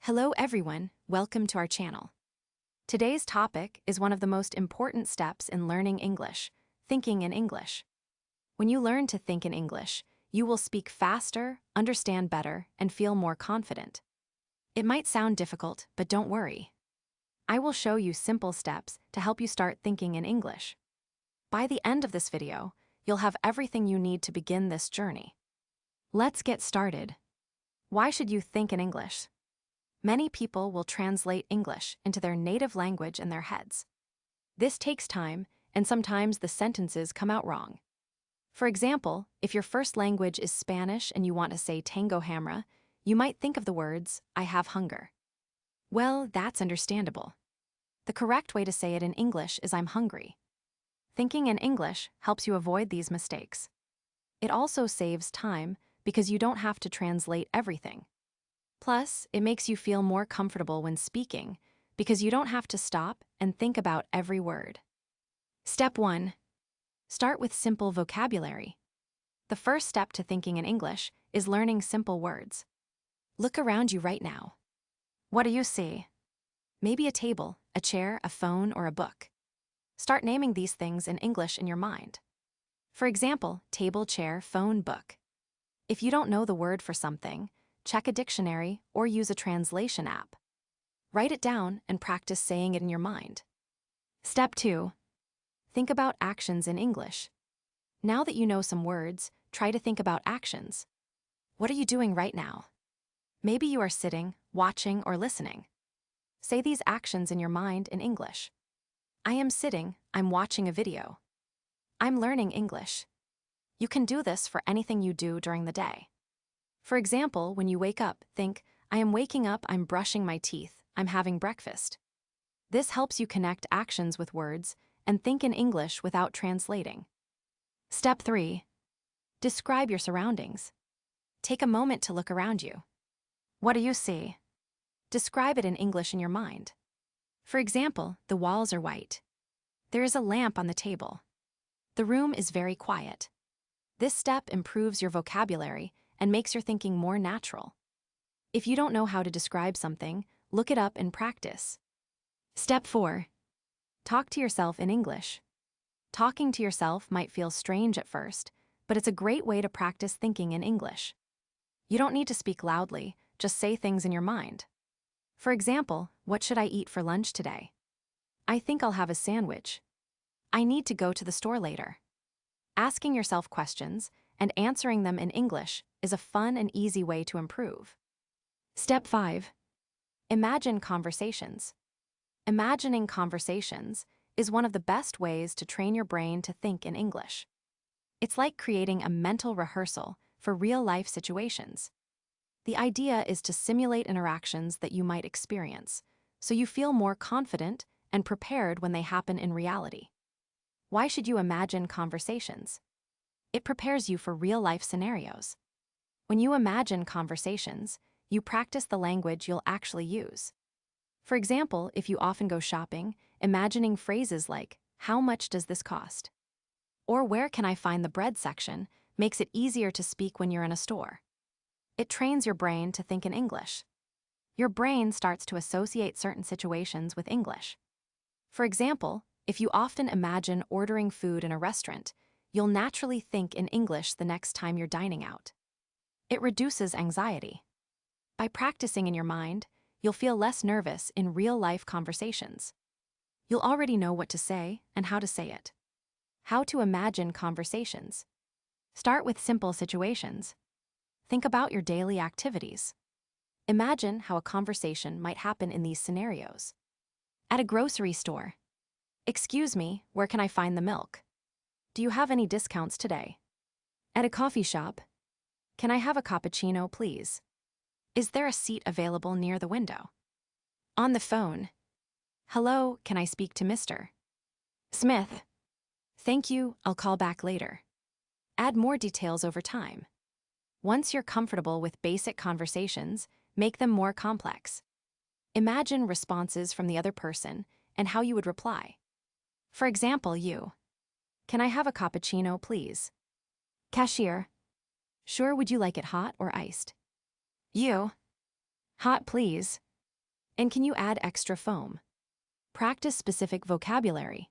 Hello everyone, welcome to our channel. Today's topic is one of the most important steps in learning English, thinking in English. When you learn to think in English, you will speak faster, understand better, and feel more confident. It might sound difficult, but don't worry. I will show you simple steps to help you start thinking in English. By the end of this video, you'll have everything you need to begin this journey. Let's get started. Why should you think in English? Many people will translate English into their native language in their heads. This takes time, and sometimes the sentences come out wrong. For example, if your first language is Spanish and you want to say tango hamra, you might think of the words, I have hunger. Well, that's understandable. The correct way to say it in English is I'm hungry. Thinking in English helps you avoid these mistakes. It also saves time because you don't have to translate everything. Plus, it makes you feel more comfortable when speaking because you don't have to stop and think about every word. Step 1. Start with simple vocabulary. The first step to thinking in English is learning simple words. Look around you right now. What do you see? Maybe a table, a chair, a phone, or a book. Start naming these things in English in your mind. For example, table, chair, phone, book. If you don't know the word for something, check a dictionary or use a translation app. Write it down and practice saying it in your mind. Step 2. Think about actions in English. Now that you know some words, try to think about actions. What are you doing right now? Maybe you are sitting, watching, or listening. Say these actions in your mind in English. I am sitting, I'm watching a video. I'm learning English. You can do this for anything you do during the day. For example, when you wake up, think, I am waking up, I'm brushing my teeth, I'm having breakfast. This helps you connect actions with words and think in English without translating. Step 3. Describe your surroundings. Take a moment to look around you. What do you see? Describe it in English in your mind. For example, the walls are white. There is a lamp on the table. The room is very quiet. This step improves your vocabulary and makes your thinking more natural. If you don't know how to describe something, look it up and practice. Step 4. Talk to yourself in English. Talking to yourself might feel strange at first, but it's a great way to practice thinking in English. You don't need to speak loudly, just say things in your mind. For example, what should I eat for lunch today? I think I'll have a sandwich. I need to go to the store later. Asking yourself questions and answering them in English is a fun and easy way to improve. Step 5. Imagine conversations. Imagining conversations is one of the best ways to train your brain to think in English. It's like creating a mental rehearsal for real-life situations. The idea is to simulate interactions that you might experience, so you feel more confident and prepared when they happen in reality. Why should you imagine conversations? It prepares you for real-life scenarios. When you imagine conversations, you practice the language you'll actually use. For example, if you often go shopping, imagining phrases like, how much does this cost? Or where can I find the bread section makes it easier to speak when you're in a store. It trains your brain to think in English. Your brain starts to associate certain situations with English. For example, if you often imagine ordering food in a restaurant, you'll naturally think in English the next time you're dining out. It reduces anxiety. By practicing in your mind, you'll feel less nervous in real-life conversations. You'll already know what to say and how to say it. How to imagine conversations. Start with simple situations. Think about your daily activities. Imagine how a conversation might happen in these scenarios. At a grocery store. Excuse me, where can I find the milk? Do you have any discounts today? At a coffee shop. Can I have a cappuccino, please? Is there a seat available near the window? On the phone. Hello, can I speak to Mr. Smith? Thank you, I'll call back later. Add more details over time. Once you're comfortable with basic conversations, make them more complex. Imagine responses from the other person and how you would reply. For example, you. Can I have a cappuccino, please? Cashier. Sure, would you like it hot or iced? You. Hot, please. And can you add extra foam? Practice specific vocabulary.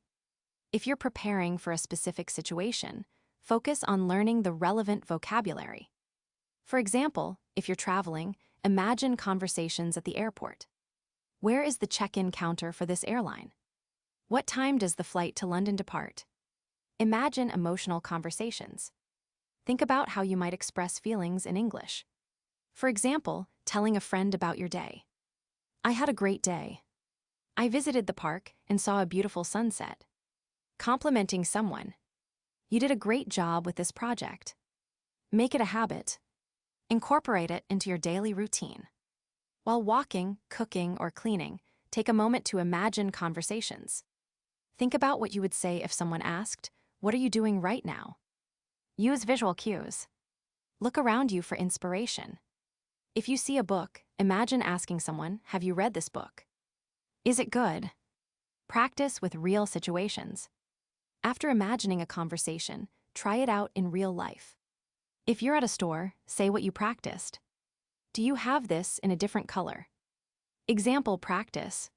If you're preparing for a specific situation, focus on learning the relevant vocabulary. For example, if you're traveling, imagine conversations at the airport. Where is the check-in counter for this airline? What time does the flight to London depart? Imagine emotional conversations. Think about how you might express feelings in English. For example, telling a friend about your day. I had a great day. I visited the park and saw a beautiful sunset. Complimenting someone. You did a great job with this project. Make it a habit. Incorporate it into your daily routine. While walking, cooking, or cleaning, take a moment to imagine conversations. Think about what you would say if someone asked, "What are you doing right now?" Use visual cues. Look around you for inspiration. If you see a book, imagine asking someone, "Have you read this book? Is it good?" Practice with real situations. After imagining a conversation, try it out in real life. If you're at a store, say what you practiced. Do you have this in a different color? Example practice.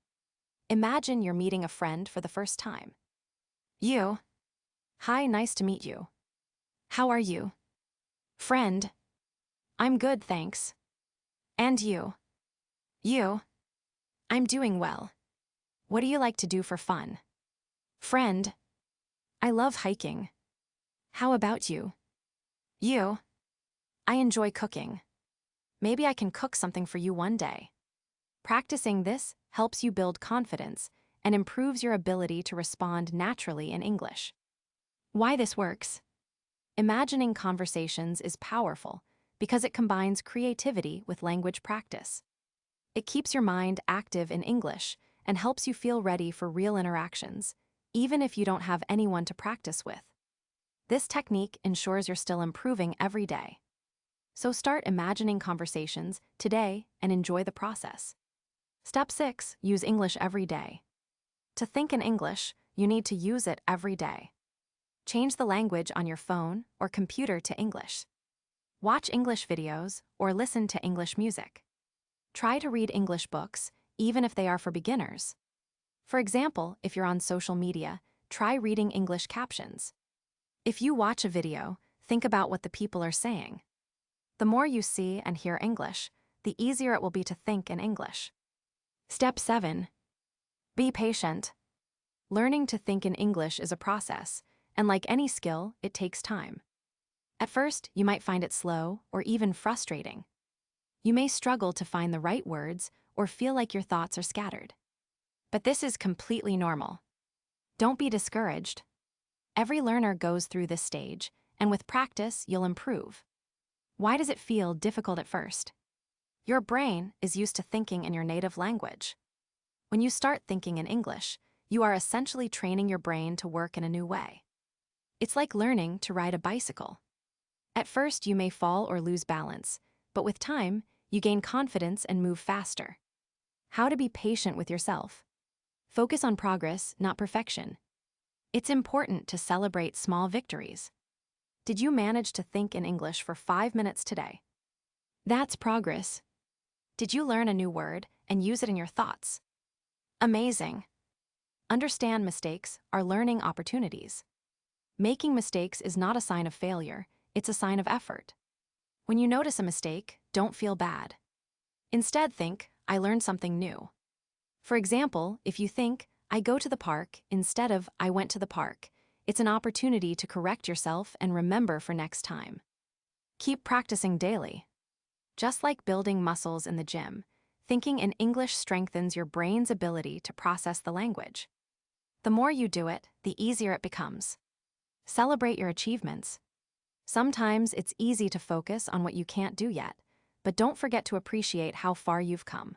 Imagine you're meeting a friend for the first time. You. Hi, nice to meet you. How are you? Friend. I'm good, thanks. And you? You. I'm doing well. What do you like to do for fun? Friend. I love hiking. How about you? You. I enjoy cooking. Maybe I can cook something for you one day. Practicing this helps you build confidence and improves your ability to respond naturally in English. Why this works? Imagining conversations is powerful because it combines creativity with language practice. It keeps your mind active in English and helps you feel ready for real interactions, even if you don't have anyone to practice with. This technique ensures you're still improving every day. So start imagining conversations today and enjoy the process. Step 6. Use English every day. To think in English, you need to use it every day. Change the language on your phone or computer to English. Watch English videos or listen to English music. Try to read English books, even if they are for beginners. For example, if you're on social media, try reading English captions. If you watch a video, think about what the people are saying. The more you see and hear English, the easier it will be to think in English. Step 7. Be patient. Learning to think in English is a process, and like any skill, it takes time. At first, you might find it slow or even frustrating. You may struggle to find the right words or feel like your thoughts are scattered. But this is completely normal. Don't be discouraged. Every learner goes through this stage, and with practice, you'll improve. Why does it feel difficult at first? Your brain is used to thinking in your native language. When you start thinking in English, you are essentially training your brain to work in a new way. It's like learning to ride a bicycle. At first, you may fall or lose balance, but with time, you gain confidence and move faster. How to be patient with yourself. Focus on progress, not perfection. It's important to celebrate small victories. Did you manage to think in English for 5 minutes today? That's progress. Did you learn a new word and use it in your thoughts? Amazing. Understand mistakes are learning opportunities. Making mistakes is not a sign of failure, it's a sign of effort. When you notice a mistake, don't feel bad. Instead, think, I learned something new. For example, if you think, I go to the park instead of I went to the park, it's an opportunity to correct yourself and remember for next time. Keep practicing daily. Just like building muscles in the gym, thinking in English strengthens your brain's ability to process the language. The more you do it, the easier it becomes. Celebrate your achievements. Sometimes it's easy to focus on what you can't do yet, but don't forget to appreciate how far you've come.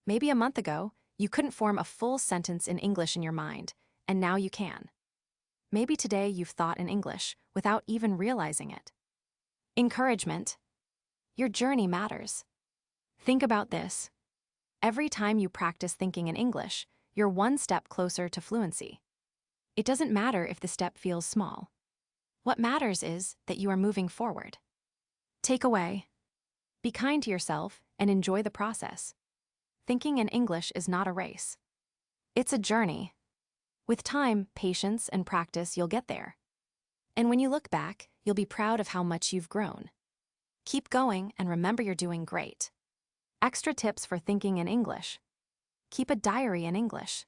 Maybe a month ago, you couldn't form a full sentence in English in your mind, and now you can. Maybe today you've thought in English without even realizing it. Encouragement. Your journey matters. Think about this. Every time you practice thinking in English, you're one step closer to fluency. It doesn't matter if the step feels small. What matters is that you are moving forward. Takeaway. Be kind to yourself and enjoy the process. Thinking in English is not a race. It's a journey. With time, patience, and practice, you'll get there. And when you look back, you'll be proud of how much you've grown. Keep going and remember you're doing great. Extra tips for thinking in English. Keep a diary in English.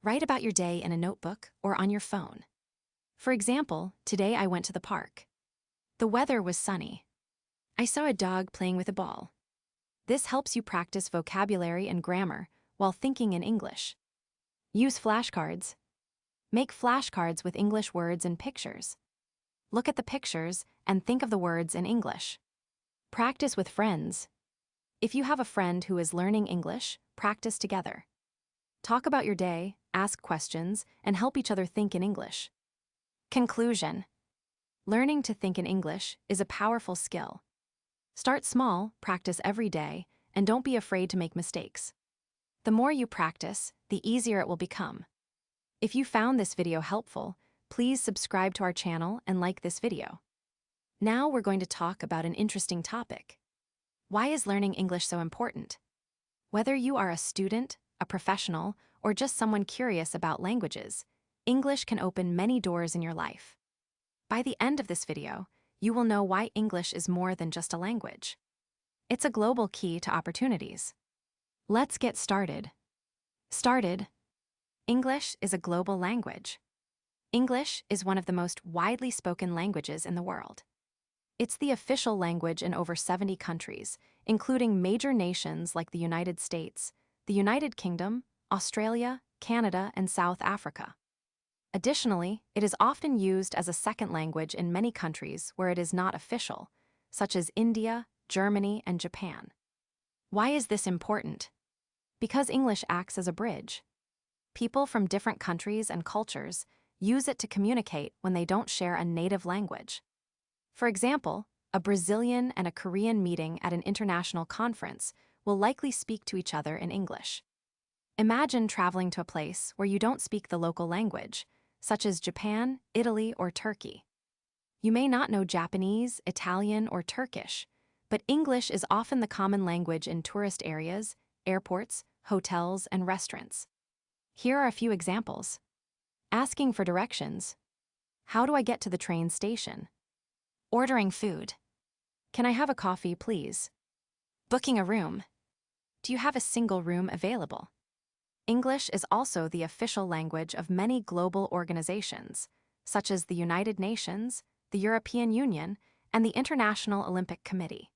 Write about your day in a notebook or on your phone. For example, today I went to the park. The weather was sunny. I saw a dog playing with a ball. This helps you practice vocabulary and grammar while thinking in English. Use flashcards. Make flashcards with English words and pictures. Look at the pictures and think of the words in English. Practice with friends. If you have a friend who is learning English, practice together. Talk about your day, ask questions, and help each other think in English. Conclusion. Learning to think in English is a powerful skill. Start small, practice every day, and don't be afraid to make mistakes. The more you practice, the easier it will become. If you found this video helpful, please subscribe to our channel and like this video. Now we're going to talk about an interesting topic. Why is learning English so important? Whether you are a student, a professional, or just someone curious about languages, English can open many doors in your life. By the end of this video, you will know why English is more than just a language. It's a global key to opportunities. Let's get started. English is a global language. English is one of the most widely spoken languages in the world. It's the official language in over 70 countries, including major nations like the United States, the United Kingdom, Australia, Canada, and South Africa. Additionally, it is often used as a second language in many countries where it is not official, such as India, Germany, and Japan. Why is this important? Because English acts as a bridge. People from different countries and cultures use it to communicate when they don't share a native language. For example, a Brazilian and a Korean meeting at an international conference will likely speak to each other in English. Imagine traveling to a place where you don't speak the local language, such as Japan, Italy, or Turkey. You may not know Japanese, Italian, or Turkish, but English is often the common language in tourist areas, airports, hotels, and restaurants. Here are a few examples. Asking for directions. How do I get to the train station? Ordering food. Can I have a coffee, please? Booking a room. Do you have a single room available? English is also the official language of many global organizations, such as the United Nations, the European Union, and the International Olympic Committee.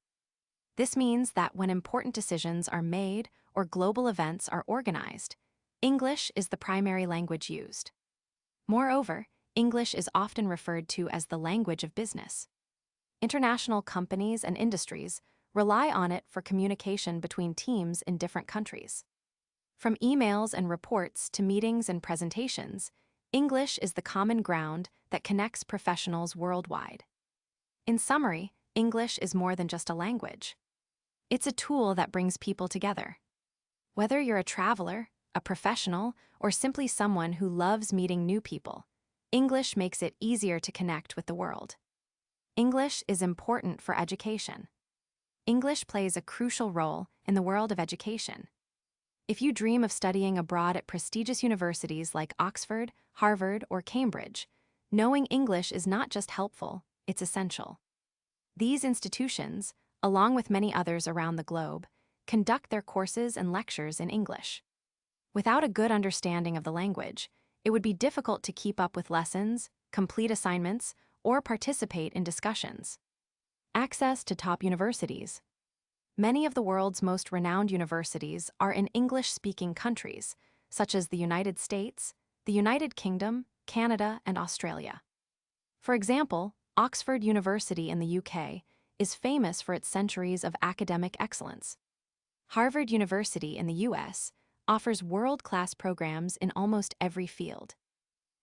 This means that when important decisions are made or global events are organized, English is the primary language used. Moreover, English is often referred to as the language of business. International companies and industries rely on it for communication between teams in different countries. From emails and reports to meetings and presentations, English is the common ground that connects professionals worldwide. In summary, English is more than just a language. It's a tool that brings people together. Whether you're a traveler, a professional, or simply someone who loves meeting new people, English makes it easier to connect with the world. English is important for education. English plays a crucial role in the world of education. If you dream of studying abroad at prestigious universities like Oxford, Harvard, or Cambridge, knowing English is not just helpful, it's essential. These institutions, along with many others around the globe, conduct their courses and lectures in English. Without a good understanding of the language, it would be difficult to keep up with lessons, complete assignments, or participate in discussions. Access to top universities. Many of the world's most renowned universities are in English-speaking countries, such as the United States, the United Kingdom, Canada, and Australia. For example, Oxford University in the UK is famous for its centuries of academic excellence. Harvard University in the US offers world-class programs in almost every field.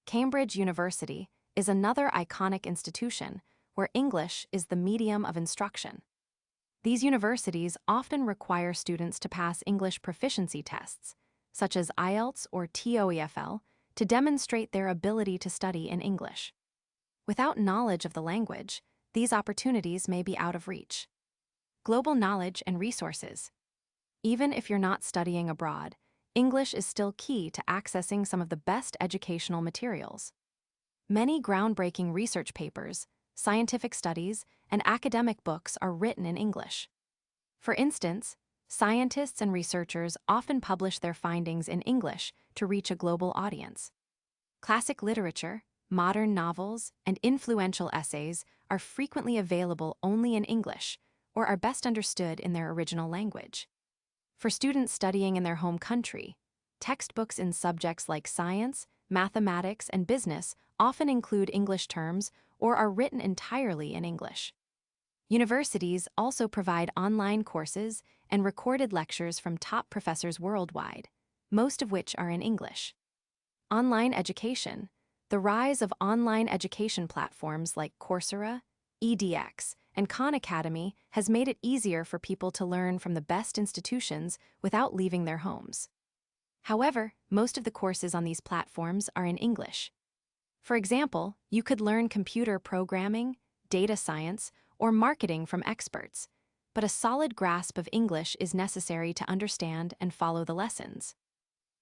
Cambridge University is another iconic institution where English is the medium of instruction. These universities often require students to pass English proficiency tests, such as IELTS or TOEFL, to demonstrate their ability to study in English. Without knowledge of the language, these opportunities may be out of reach. Global knowledge and resources. Even if you're not studying abroad, English is still key to accessing some of the best educational materials. Many groundbreaking research papers, scientific studies, and academic books are written in English. For instance, scientists and researchers often publish their findings in English to reach a global audience. Classic literature, modern novels, and influential essays are frequently available only in English or are best understood in their original language. For students studying in their home country, textbooks in subjects like science, mathematics, and business often include English terms or are written entirely in English. Universities also provide online courses and recorded lectures from top professors worldwide, most of which are in English. Online education. The rise of online education platforms like Coursera, edX, and Khan Academy has made it easier for people to learn from the best institutions without leaving their homes. However, most of the courses on these platforms are in English. For example, you could learn computer programming, data science, or marketing from experts, but a solid grasp of English is necessary to understand and follow the lessons.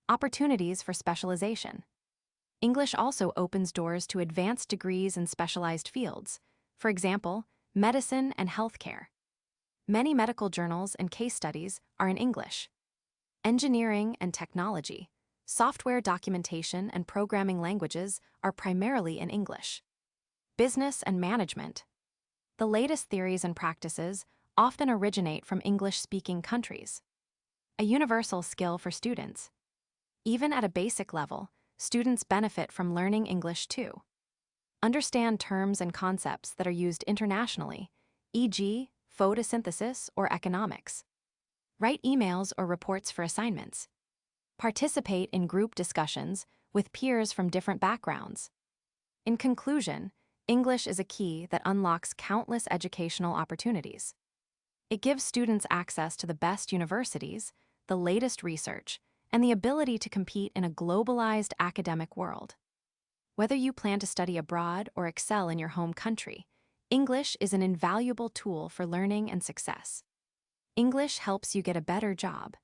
Opportunities for specialization. English also opens doors to advanced degrees in specialized fields, for example, medicine and healthcare. Many medical journals and case studies are in English. Engineering and technology. Software documentation and programming languages are primarily in English. Business and management. The latest theories and practices often originate from English-speaking countries. A universal skill for students. Even at a basic level, students benefit from learning English too. Understand terms and concepts that are used internationally, e.g., photosynthesis or economics. Write emails or reports for assignments. Participate in group discussions with peers from different backgrounds. In conclusion, English is a key that unlocks countless educational opportunities. It gives students access to the best universities, the latest research, and the ability to compete in a globalized academic world. Whether you plan to study abroad or excel in your home country, English is an invaluable tool for learning and success. English helps you get a better job.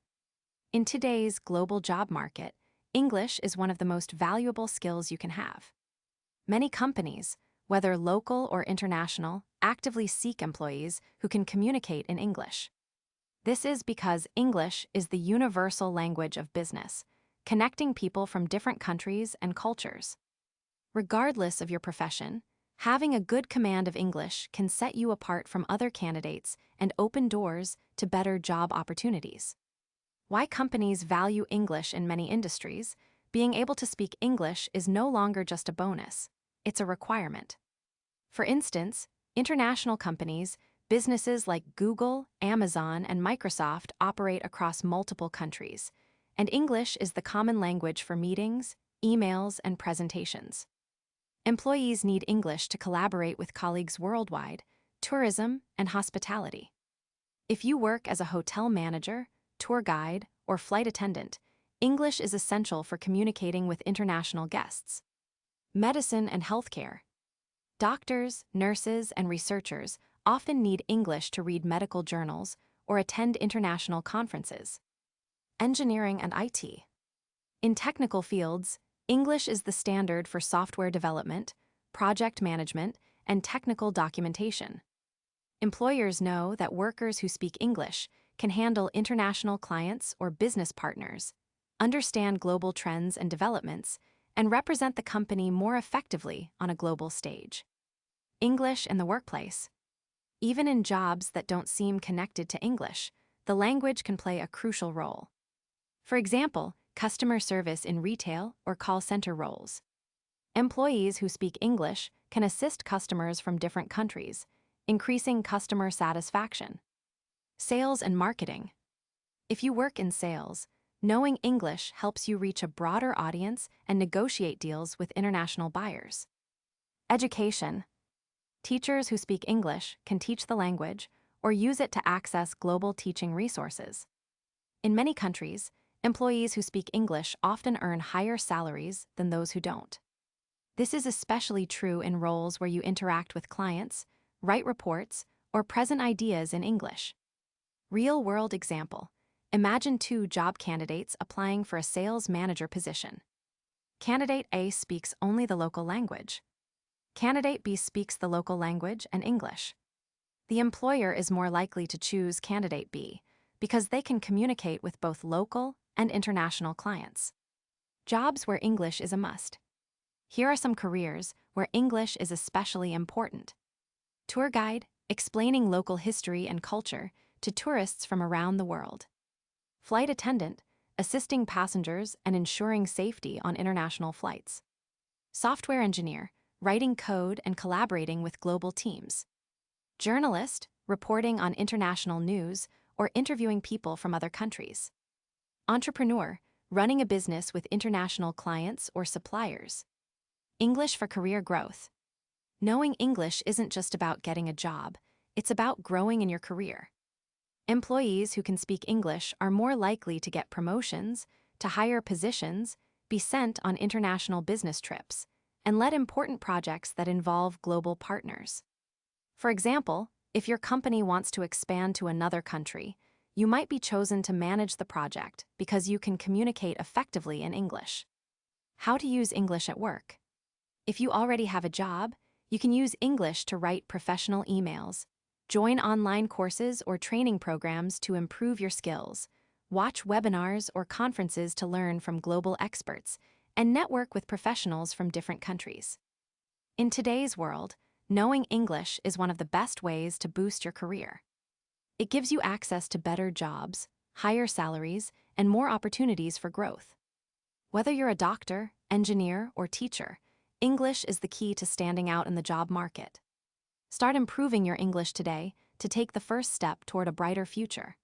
In today's global job market, English is one of the most valuable skills you can have. Many companies, whether local or international, actively seek employees who can communicate in English. This is because English is the universal language of business, connecting people from different countries and cultures. Regardless of your profession, having a good command of English can set you apart from other candidates and open doors to better job opportunities. Why companies value English in many industries, being able to speak English is no longer just a bonus, it's a requirement. For instance, international companies, businesses like Google, Amazon, and Microsoft operate across multiple countries, and English is the common language for meetings, emails, and presentations. Employees need English to collaborate with colleagues worldwide, tourism, and hospitality. If you work as a hotel manager, tour guide, or flight attendant, English is essential for communicating with international guests. Medicine and healthcare. Doctors, nurses, and researchers often need English to read medical journals or attend international conferences. Engineering and IT. In technical fields, English is the standard for software development, project management, and technical documentation. Employers know that workers who speak English can handle international clients or business partners, understand global trends and developments, and represent the company more effectively on a global stage. English in the workplace. Even in jobs that don't seem connected to English, the language can play a crucial role. For example, customer service in retail or call center roles. Employees who speak English can assist customers from different countries, increasing customer satisfaction. Sales and marketing. If you work in sales, knowing English helps you reach a broader audience and negotiate deals with international buyers. Education. Teachers who speak English can teach the language or use it to access global teaching resources. In many countries, employees who speak English often earn higher salaries than those who don't. This is especially true in roles where you interact with clients, write reports, or present ideas in English. Real-world example. Imagine two job candidates applying for a sales manager position. Candidate A speaks only the local language. Candidate B speaks the local language and English. The employer is more likely to choose candidate B because they can communicate with both local and international clients. Jobs where English is a must. Here are some careers where English is especially important. Tour guide, explaining local history and culture to tourists from around the world. Flight attendant, assisting passengers and ensuring safety on international flights. Software engineer, writing code and collaborating with global teams. Journalist, reporting on international news or interviewing people from other countries. Entrepreneur, running a business with international clients or suppliers. English for career growth. Knowing English isn't just about getting a job, it's about growing in your career. Employees who can speak English are more likely to get promotions, to higher positions, be sent on international business trips, and lead important projects that involve global partners. For example, if your company wants to expand to another country, you might be chosen to manage the project because you can communicate effectively in English. How to use English at work. If you already have a job, you can use English to write professional emails, join online courses or training programs to improve your skills, watch webinars or conferences to learn from global experts, and network with professionals from different countries. In today's world, knowing English is one of the best ways to boost your career. It gives you access to better jobs, higher salaries, and more opportunities for growth. Whether you're a doctor, engineer, or teacher, English is the key to standing out in the job market. Start improving your English today to take the first step toward a brighter future.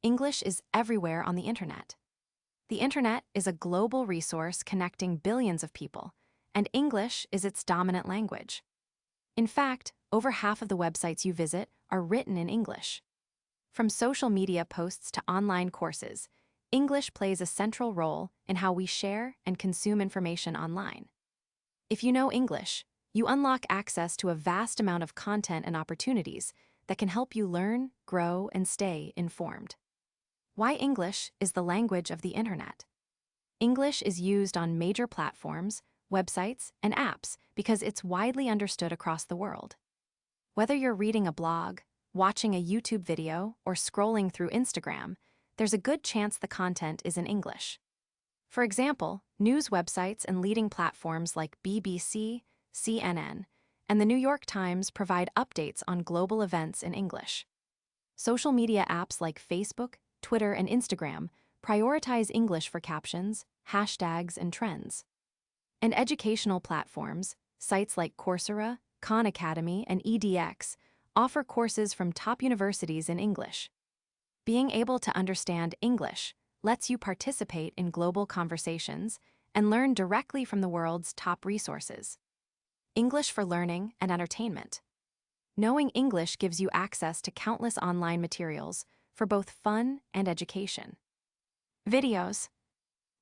English is everywhere on the internet. The internet is a global resource connecting billions of people, and English is its dominant language. In fact, over half of the websites you visit are written in English. From social media posts to online courses, English plays a central role in how we share and consume information online. If you know English, you unlock access to a vast amount of content and opportunities that can help you learn, grow, and stay informed. Why English is the language of the internet. English is used on major platforms, websites, and apps because it's widely understood across the world. Whether you're reading a blog, watching a YouTube video, or scrolling through Instagram, there's a good chance the content is in English. For example, news websites and leading platforms like BBC, CNN, and the New York Times provide updates on global events in English. Social media apps like Facebook, Twitter, and Instagram prioritize English for captions, hashtags, and trends. And educational platforms, sites like Coursera, Khan Academy, and edX, offer courses from top universities in English. Being able to understand English lets you participate in global conversations and learn directly from the world's top resources. English for learning and entertainment. Knowing English gives you access to countless online materials for both fun and education. Videos.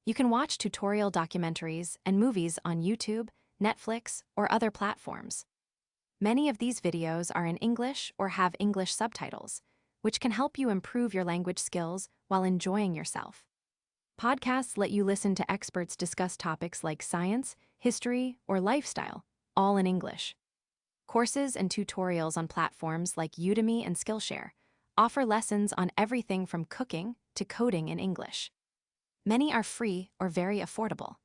You can watch tutorial documentaries and movies on YouTube, Netflix, or other platforms. Many of these videos are in English or have English subtitles, which can help you improve your language skills while enjoying yourself. Podcasts let you listen to experts discuss topics like science, history, or lifestyle, all in English. Courses and tutorials on platforms like Udemy and Skillshare offer lessons on everything from cooking to coding in English. Many are free or very affordable.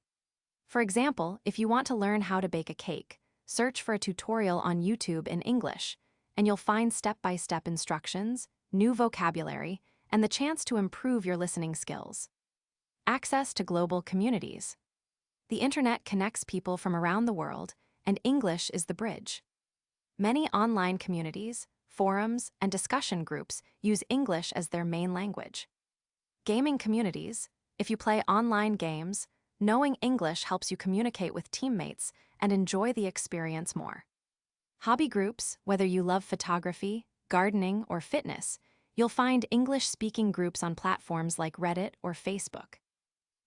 For example, if you want to learn how to bake a cake, search for a tutorial on YouTube in English, and you'll find step-by-step instructions, new vocabulary, and the chance to improve your listening skills. Access to global communities. The internet connects people from around the world, and English is the bridge. Many online communities, forums, and discussion groups use English as their main language. Gaming communities. If you play online games, knowing English helps you communicate with teammates and enjoy the experience more. Hobby groups. Whether you love photography, gardening, or fitness, you'll find English-speaking groups on platforms like Reddit or Facebook.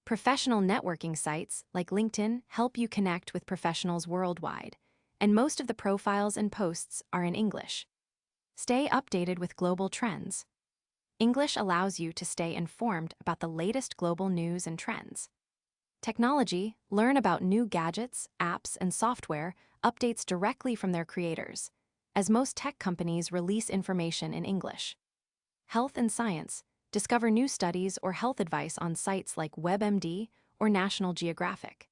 Professional networking sites like LinkedIn help you connect with professionals worldwide, and most of the profiles and posts are in English. Stay updated with global trends. English allows you to stay informed about the latest global news and trends. Technology, learn about new gadgets, apps, and software updates directly from their creators, as most tech companies release information in English. Health and science, discover new studies or health advice on sites like WebMD or National Geographic.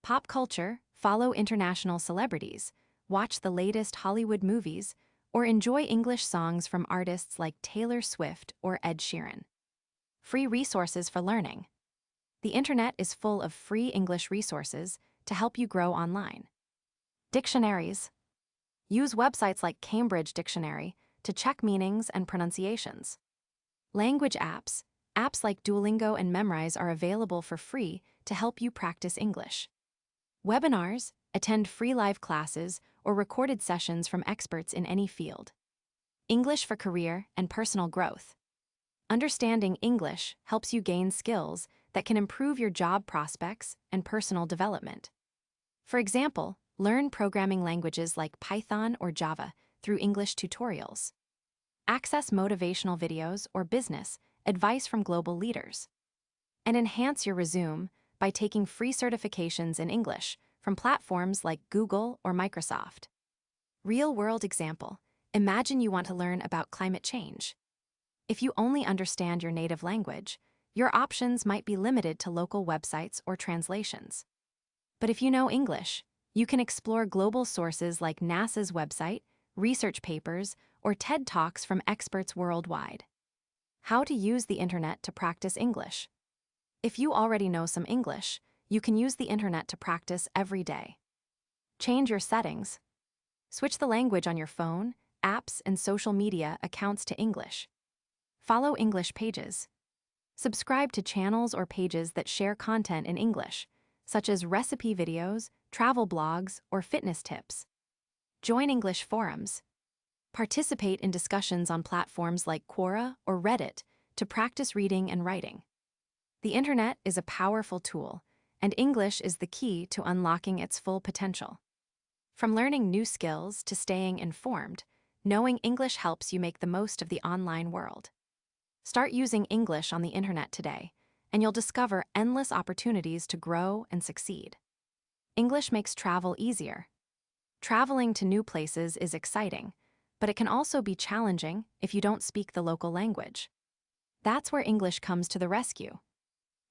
Pop culture, follow international celebrities, watch the latest Hollywood movies, or enjoy English songs from artists like Taylor Swift or Ed Sheeran. Free resources for learning. The internet is full of free English resources to help you grow online. Dictionaries. Use websites like Cambridge Dictionary to check meanings and pronunciations. Language apps. Apps like Duolingo and Memrise are available for free to help you practice English. Webinars. Attend free live classes or recorded sessions from experts in any field. English for career and personal growth. Understanding English helps you gain skills that can improve your job prospects and personal development. For example, learn programming languages like Python or Java through English tutorials. Access motivational videos or business advice from global leaders. And enhance your resume by taking free certifications in English from platforms like Google or Microsoft. Real-world example. Imagine you want to learn about climate change. If you only understand your native language, your options might be limited to local websites or translations. But if you know English, you can explore global sources like NASA's website, research papers, or TED Talks from experts worldwide. How to use the internet to practice English. If you already know some English, you can use the internet to practice every day. Change your settings. Switch the language on your phone, apps, and social media accounts to English. Follow English pages. Subscribe to channels or pages that share content in English, such as recipe videos, travel blogs, or fitness tips. Join English forums. Participate in discussions on platforms like Quora or Reddit to practice reading and writing. The internet is a powerful tool, and English is the key to unlocking its full potential. From learning new skills to staying informed, knowing English helps you make the most of the online world. Start using English on the internet today, and you'll discover endless opportunities to grow and succeed. English makes travel easier. Traveling to new places is exciting, but it can also be challenging if you don't speak the local language. That's where English comes to the rescue.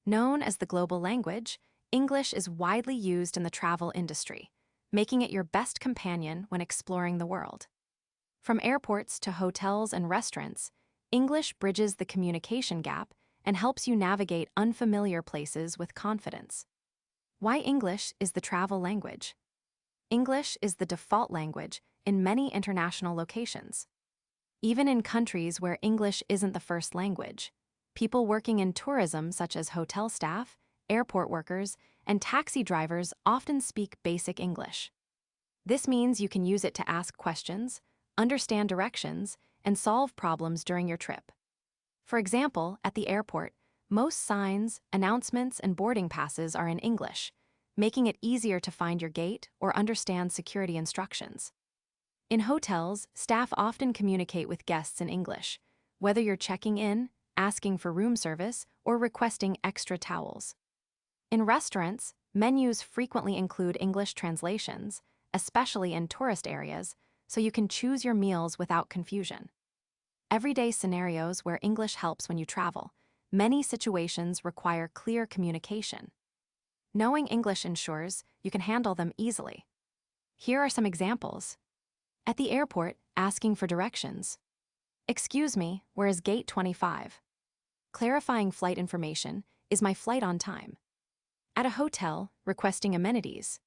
Known as the global language, English is widely used in the travel industry, making it your best companion when exploring the world. From airports to hotels and restaurants, English bridges the communication gap and helps you navigate unfamiliar places with confidence. Why English is the travel language? English is the default language in many international locations. Even in countries where English isn't the first language, people working in tourism such as hotel staff, airport workers, and taxi drivers often speak basic English. This means you can use it to ask questions, understand directions, and solve problems during your trip. For example, at the airport, most signs, announcements, and boarding passes are in English, making it easier to find your gate or understand security instructions. In hotels, staff often communicate with guests in English, whether you're checking in, asking for room service, or requesting extra towels. In restaurants, menus frequently include English translations, especially in tourist areas, so you can choose your meals without confusion. Everyday scenarios where English helps when you travel. Many situations require clear communication. Knowing English ensures you can handle them easily. Here are some examples. At the airport, asking for directions. Excuse me, where is gate 25? Clarifying flight information, is my flight on time? At a hotel, requesting amenities.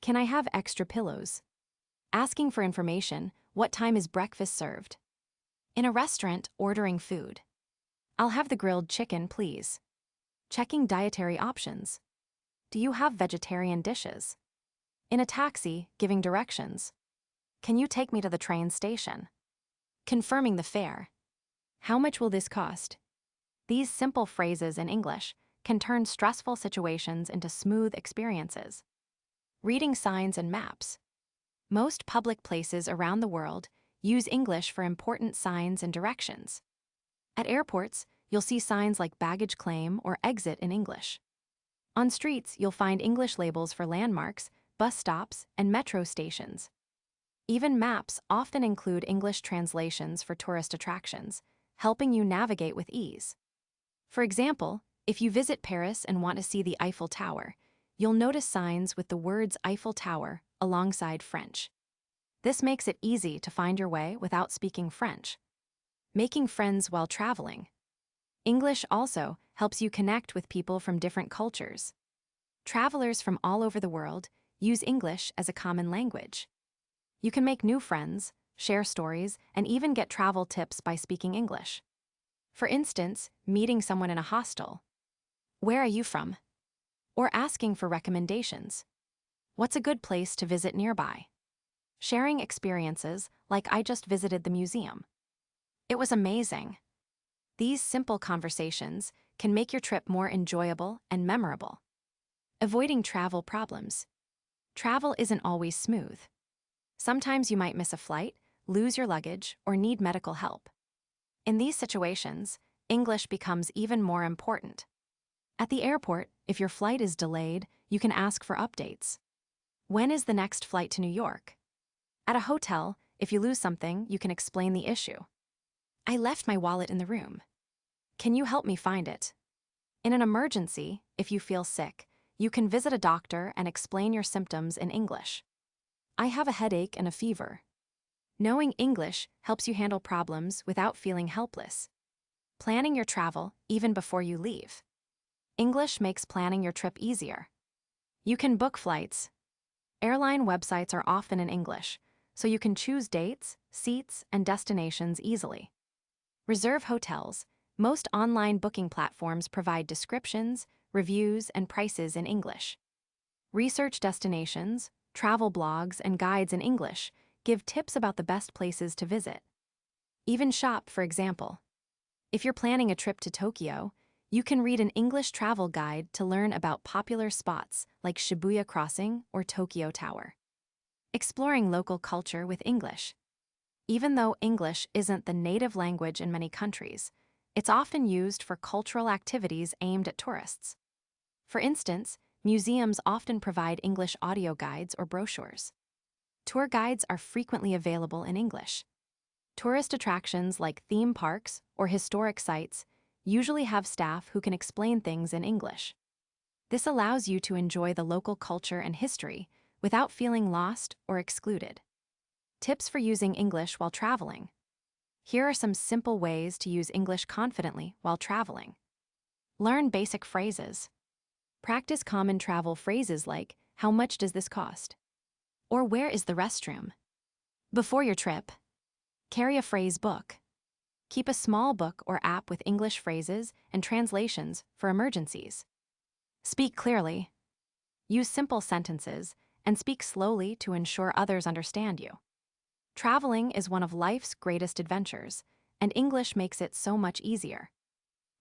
Can I have extra pillows? Asking for information, what time is breakfast served? In a restaurant, ordering food. I'll have the grilled chicken, please. Checking dietary options. Do you have vegetarian dishes? In a taxi, giving directions. Can you take me to the train station? Confirming the fare. How much will this cost? These simple phrases in English can turn stressful situations into smooth experiences. Reading signs and maps. Most public places around the world use English for important signs and directions. At airports, you'll see signs like baggage claim or exit in English. On streets, you'll find English labels for landmarks, bus stops, and metro stations. Even maps often include English translations for tourist attractions, helping you navigate with ease. For example, if you visit Paris and want to see the Eiffel Tower, you'll notice signs with the words Eiffel Tower alongside French. This makes it easy to find your way without speaking French. Making friends while traveling. English also helps you connect with people from different cultures. Travelers from all over the world use English as a common language. You can make new friends, share stories, and even get travel tips by speaking English. For instance, meeting someone in a hostel. Where are you from? Or asking for recommendations. What's a good place to visit nearby? Sharing experiences like I just visited the museum. It was amazing. These simple conversations can make your trip more enjoyable and memorable. Avoiding travel problems. Travel isn't always smooth. Sometimes you might miss a flight, lose your luggage, or need medical help. In these situations, English becomes even more important. At the airport, if your flight is delayed, you can ask for updates. When is the next flight to New York? At a hotel, if you lose something, you can explain the issue. I left my wallet in the room. Can you help me find it? In an emergency, if you feel sick, you can visit a doctor and explain your symptoms in English. I have a headache and a fever. Knowing English helps you handle problems without feeling helpless. Planning your travel even before you leave. English makes planning your trip easier. You can book flights. Airline websites are often in English, so you can choose dates, seats, and destinations easily. Reserve hotels. Most online booking platforms provide descriptions, reviews, and prices in English. Research destinations, travel blogs, and guides in English give tips about the best places to visit. Even shop, for example. If you're planning a trip to Tokyo, you can read an English travel guide to learn about popular spots like Shibuya Crossing or Tokyo Tower. Exploring local culture with English. Even though English isn't the native language in many countries, it's often used for cultural activities aimed at tourists. For instance, museums often provide English audio guides or brochures. Tour guides are frequently available in English. Tourist attractions like theme parks or historic sites usually have staff who can explain things in English. This allows you to enjoy the local culture and history without feeling lost or excluded. Tips for using English while traveling. Here are some simple ways to use English confidently while traveling. Learn basic phrases. Practice common travel phrases like, "How much does this cost?" Or "Where is the restroom?" Before your trip, carry a phrase book. Keep a small book or app with English phrases and translations for emergencies. Speak clearly. Use simple sentences and speak slowly to ensure others understand you. Traveling is one of life's greatest adventures, and English makes it so much easier.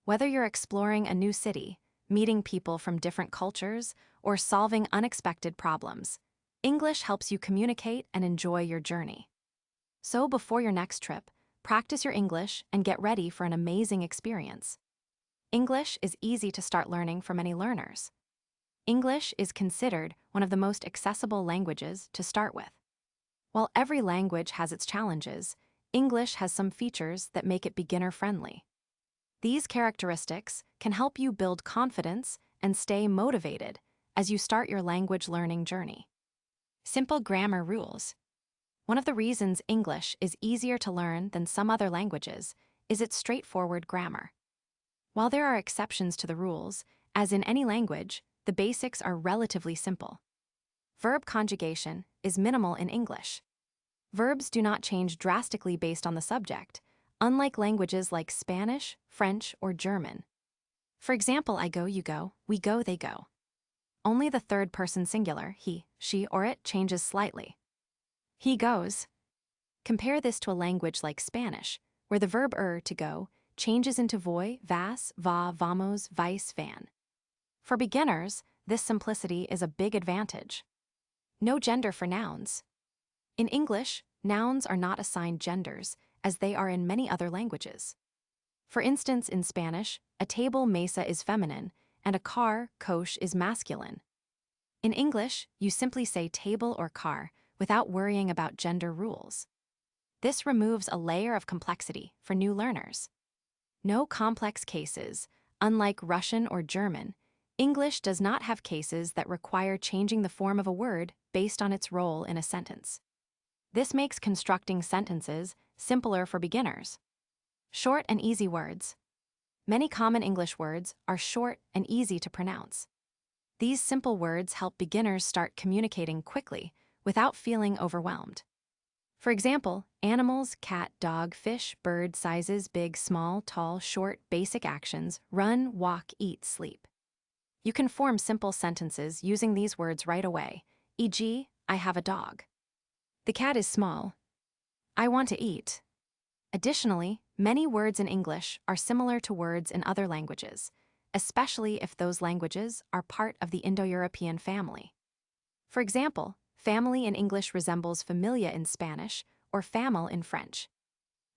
Whether you're exploring a new city, meeting people from different cultures, or solving unexpected problems, English helps you communicate and enjoy your journey. So before your next trip, practice your English and get ready for an amazing experience. English is easy to start learning for many learners. English is considered one of the most accessible languages to start with. While every language has its challenges, English has some features that make it beginner-friendly. These characteristics can help you build confidence and stay motivated as you start your language learning journey. Simple grammar rules. One of the reasons English is easier to learn than some other languages is its straightforward grammar. While there are exceptions to the rules, as in any language, the basics are relatively simple. Verb conjugation is minimal in English. Verbs do not change drastically based on the subject, unlike languages like Spanish, French, or German. For example, I go, you go, we go, they go. Only the third-person singular, he, she, or it changes slightly. He goes. Compare this to a language like Spanish, where the verb to go changes into voy, vas, va, vamos, vais, van. For beginners, this simplicity is a big advantage. No gender for nouns. In English, nouns are not assigned genders, as they are in many other languages. For instance, in Spanish, a table mesa is feminine, and a car coche is masculine. In English, you simply say table or car without worrying about gender rules. This removes a layer of complexity for new learners. No complex cases. Unlike Russian or German, English does not have cases that require changing the form of a word based on its role in a sentence. This makes constructing sentences simpler for beginners. Short and easy words. Many common English words are short and easy to pronounce. These simple words help beginners start communicating quickly without feeling overwhelmed. For example, animals, cat, dog, fish, bird, sizes, big, small, tall, short, basic actions, run, walk, eat, sleep. You can form simple sentences using these words right away, e.g., I have a dog. The cat is small. I want to eat. Additionally, many words in English are similar to words in other languages, especially if those languages are part of the Indo-European family. For example, family in English resembles familia in Spanish or famille in French.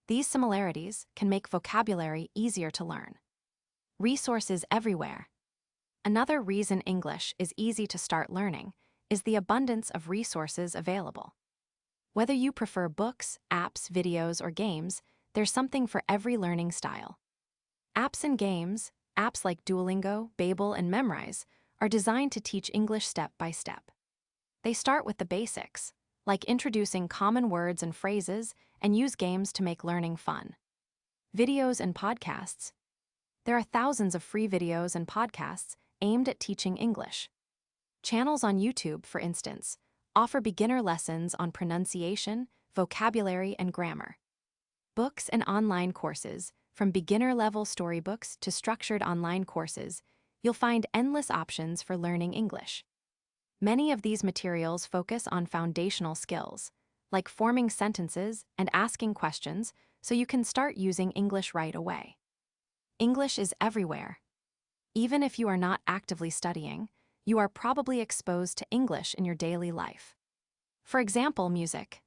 These similarities can make vocabulary easier to learn. Resources everywhere. Another reason English is easy to start learning is the abundance of resources available. Whether you prefer books, apps, videos, or games, there's something for every learning style. Apps and games, apps like Duolingo, Babbel, and Memrise, are designed to teach English step by step. They start with the basics, like introducing common words and phrases, and use games to make learning fun. Videos and podcasts. There are thousands of free videos and podcasts aimed at teaching English. Channels on YouTube, for instance, offer beginner lessons on pronunciation, vocabulary, and grammar. Books and online courses, from beginner-level storybooks to structured online courses, you'll find endless options for learning English. Many of these materials focus on foundational skills, like forming sentences and asking questions, so you can start using English right away. English is everywhere. Even if you are not actively studying, you are probably exposed to English in your daily life. For example, music.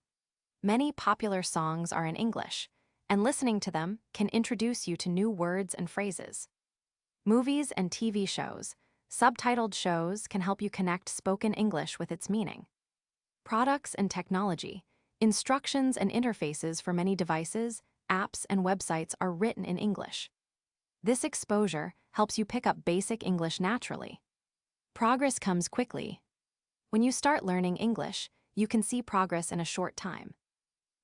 Many popular songs are in English, and listening to them can introduce you to new words and phrases. Movies and TV shows. Subtitled shows can help you connect spoken English with its meaning. Products and technology. Instructions and interfaces for many devices, apps, and websites are written in English. This exposure helps you pick up basic English naturally. Progress comes quickly. When you start learning English, you can see progress in a short time.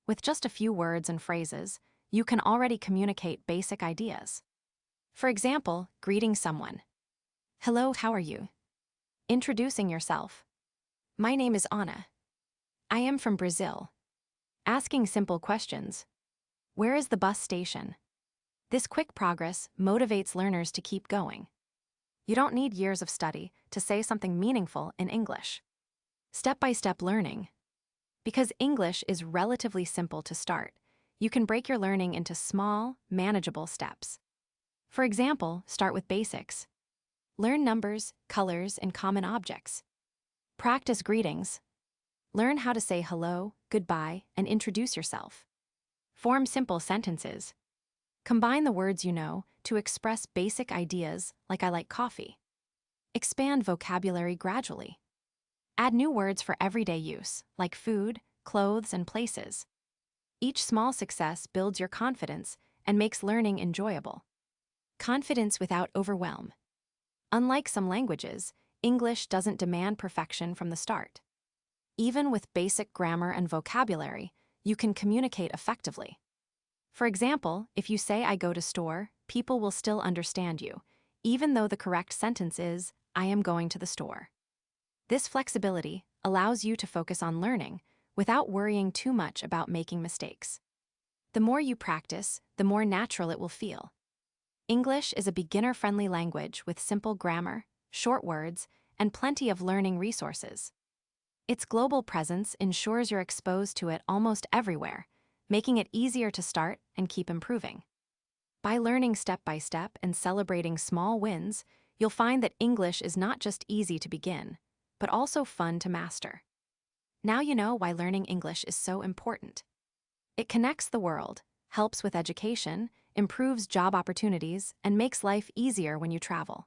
With just a few words and phrases, you can already communicate basic ideas. For example, greeting someone. Hello, how are you? Introducing yourself. My name is Anna. I am from Brazil. Asking simple questions. Where is the bus station? This quick progress motivates learners to keep going. You don't need years of study to say something meaningful in English. Step-by-step learning. Because English is relatively simple to start, you can break your learning into small, manageable steps. For example, start with basics. Learn numbers, colors, and common objects. Practice greetings. Learn how to say hello, goodbye, and introduce yourself. Form simple sentences. Combine the words you know to express basic ideas like I like coffee. Expand vocabulary gradually. Add new words for everyday use, like food, clothes, and places. Each small success builds your confidence and makes learning enjoyable. Confidence without overwhelm. Unlike some languages, English doesn't demand perfection from the start. Even with basic grammar and vocabulary, you can communicate effectively. For example, if you say I go to store, people will still understand you, even though the correct sentence is, I am going to the store. This flexibility allows you to focus on learning without worrying too much about making mistakes. The more you practice, the more natural it will feel. English is a beginner-friendly language with simple grammar, short words, and plenty of learning resources. Its global presence ensures you're exposed to it almost everywhere, making it easier to start and keep improving. By learning step by step and celebrating small wins, you'll find that English is not just easy to begin, but also fun to master. Now you know why learning English is so important. It connects the world, helps with education, improves job opportunities, and makes life easier when you travel.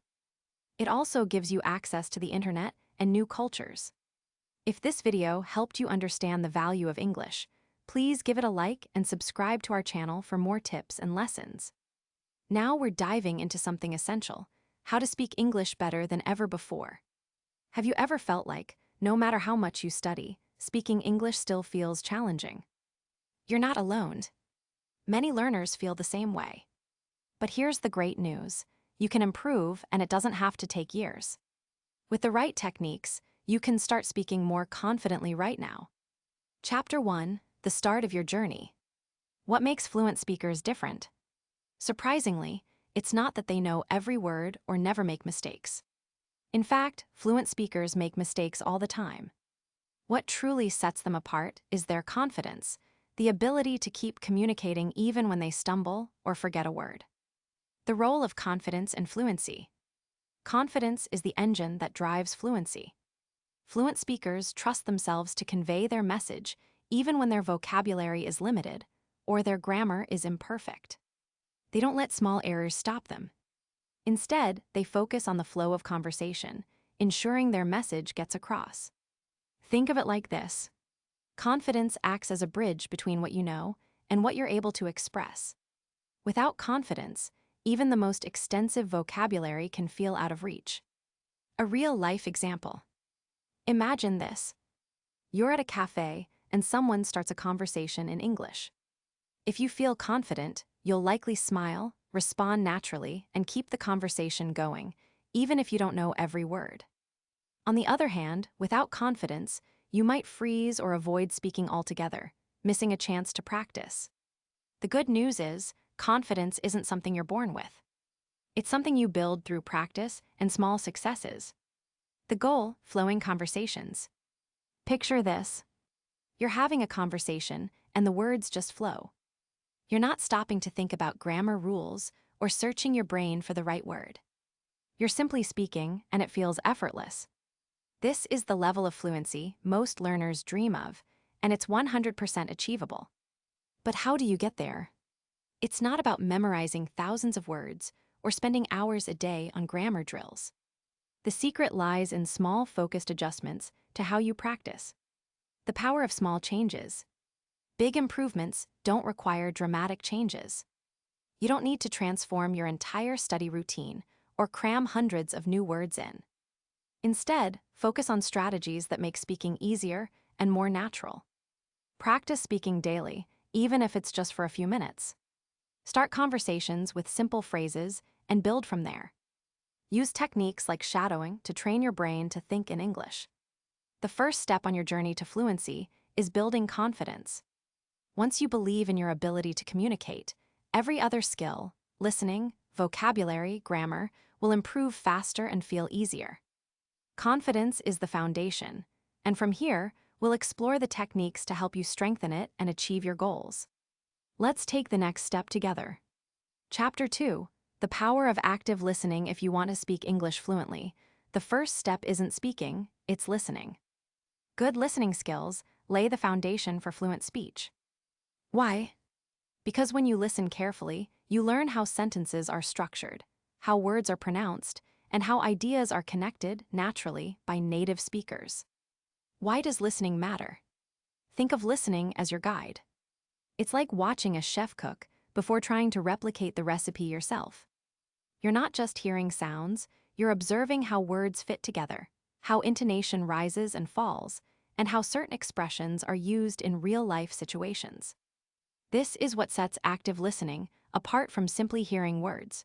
It also gives you access to the internet and new cultures. If this video helped you understand the value of English, please give it a like and subscribe to our channel for more tips and lessons. Now we're diving into something essential: how to speak English better than ever before. Have you ever felt like, no matter how much you study, speaking English still feels challenging? You're not alone. Many learners feel the same way. But here's the great news: you can improve, and it doesn't have to take years. With the right techniques, you can start speaking more confidently right now. Chapter 1: The start of your journey. What makes fluent speakers different? Surprisingly, it's not that they know every word or never make mistakes. In fact, fluent speakers make mistakes all the time. What truly sets them apart is their confidence, the ability to keep communicating even when they stumble or forget a word. The role of confidence and fluency. Confidence is the engine that drives fluency. Fluent speakers trust themselves to convey their message even when their vocabulary is limited or their grammar is imperfect. They don't let small errors stop them. Instead, they focus on the flow of conversation, ensuring their message gets across. Think of it like this: confidence acts as a bridge between what you know and what you're able to express. Without confidence, even the most extensive vocabulary can feel out of reach. A real-life example. Imagine this. You're at a cafe and someone starts a conversation in English. If you feel confident, you'll likely smile, respond naturally, and keep the conversation going, even if you don't know every word. On the other hand, without confidence, you might freeze or avoid speaking altogether, missing a chance to practice. The good news is, confidence isn't something you're born with. It's something you build through practice and small successes. The goal: flowing conversations. Picture this. You're having a conversation, and the words just flow. You're not stopping to think about grammar rules or searching your brain for the right word. You're simply speaking, and it feels effortless. This is the level of fluency most learners dream of, and it's 100% achievable. But how do you get there? It's not about memorizing thousands of words or spending hours a day on grammar drills. The secret lies in small, focused adjustments to how you practice. The power of small changes. Big improvements don't require dramatic changes. You don't need to transform your entire study routine or cram hundreds of new words in. Instead, focus on strategies that make speaking easier and more natural. Practice speaking daily, even if it's just for a few minutes. Start conversations with simple phrases and build from there. Use techniques like shadowing to train your brain to think in English. The first step on your journey to fluency is building confidence. Once you believe in your ability to communicate, every other skill, listening, vocabulary, grammar, will improve faster and feel easier. Confidence is the foundation, and from here, we'll explore the techniques to help you strengthen it and achieve your goals. Let's take the next step together. Chapter 2: The power of active listening. If you want to speak English fluently, the first step isn't speaking, it's listening. Good listening skills lay the foundation for fluent speech. Why? Because when you listen carefully, you learn how sentences are structured, how words are pronounced, and how ideas are connected naturally by native speakers. Why does listening matter? Think of listening as your guide. It's like watching a chef cook before trying to replicate the recipe yourself. You're not just hearing sounds, you're observing how words fit together, how intonation rises and falls, and how certain expressions are used in real-life situations. This is what sets active listening apart from simply hearing words.